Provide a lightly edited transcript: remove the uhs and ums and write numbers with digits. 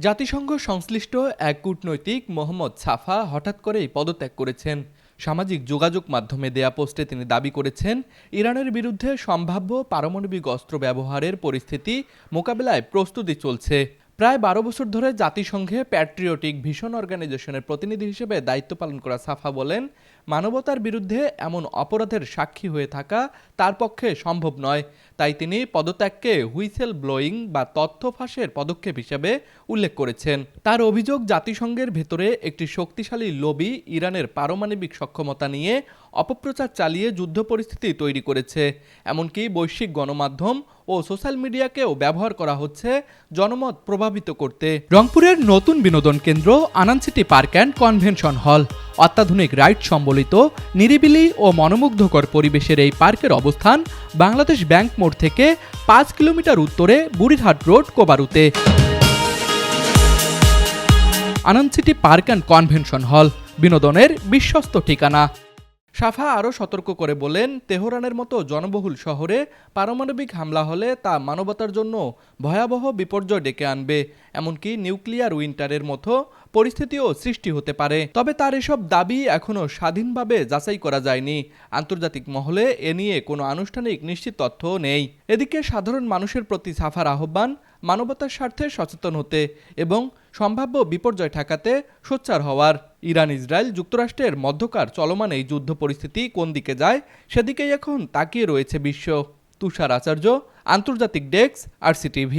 জাতিসংঘ সংশ্লিষ্ট এক কূটনৈতিক মোহাম্মদ সাফা হঠাৎ করেই পদত্যাগ করেছেন। সামাজিক যোগাযোগ মাধ্যমে দেয়া পোস্টে তিনি দাবি করেছেন, ইরানের বিরুদ্ধে সম্ভাব্য পারমাণবিক অস্ত্র ব্যবহারের পরিস্থিতি মোকাবেলায় প্রস্তুতি চলছে। প্রায় ১২ বছর ধরে জাতিসংঘে প্যাট্রিয়টিক ভিশন অর্গানাইজেশনের প্রতিনিধি হিসেবে দায়িত্ব পালন করা সাফা বলেন, মানবতার বিরুদ্ধে এমন অপরাধের সাক্ষী হয়ে থাকা তার পক্ষে সম্ভব নয়। তাই তিনি পদত্যাগকে হুইসেল ব্লোয়িং বা তথ্য ফাঁসের পদক্ষেপ হিসেবে উল্লেখ করেছেন। তার অভিযোগ, জাতিসংঘের ভেতরে একটি শক্তিশালী লবি ইরানের পারমাণবিক সক্ষমতা নিয়ে অপপ্রচার চালিয়ে যুদ্ধ পরিস্থিতি তৈরি করেছে। এমনকি বৈশ্বিক গণমাধ্যম ও সোশ্যাল মিডিয়াকেও ব্যবহার করা হচ্ছে জনমত প্রভাবিত করতে। রংপুরের নতুন বিনোদন কেন্দ্র Anan city park and convention hall. অত্যাধুনিক রাইড সম্বলিত নিরিবিলি ও মনোমুগ্ধকর পরিবেশের এই পার্কের অবস্থান বাংলাদেশ ব্যাংক মোড় থেকে ৫ কিলোমিটার উত্তরে বুড়িরহাট রোড, কোবারুতে। Anan city park and convention hall বিনোদনের বিশ্বস্ত ঠিকানা। সাফা আরও সতর্ক করে বলেন, তেহরানের মতো জনবহুল শহরে পারমাণবিক হামলা হলে তা মানবতার জন্য ভয়াবহ বিপর্যয় ডেকে আনবে, এমনকি নিউক্লিয়ার উইন্টারের মতো পরিস্থিতিও সৃষ্টি হতে পারে। তবে তার এসব দাবি এখনও স্বাধীনভাবে যাচাই করা যায়নি। আন্তর্জাতিক মহলে এ নিয়ে কোনো আনুষ্ঠানিক নিশ্চিত তথ্য নেই। এদিকে সাধারণ মানুষের প্রতি সাফার আহ্বান, মানবতার স্বার্থে সচেতন হতে এবং সম্ভাব্য বিপর্যয় ঠেকাতে সোচ্চার হওয়ার। ইরান, ইসরায়েল, যুক্তরাষ্ট্রের মধ্যকার চলমান এই যুদ্ধ পরিস্থিতি কোন দিকে যায় সেদিকেই এখন তাকিয়ে রয়েছে বিশ্ব। তুষার আচার্য, আন্তর্জাতিক ডেস্ক, RCTV।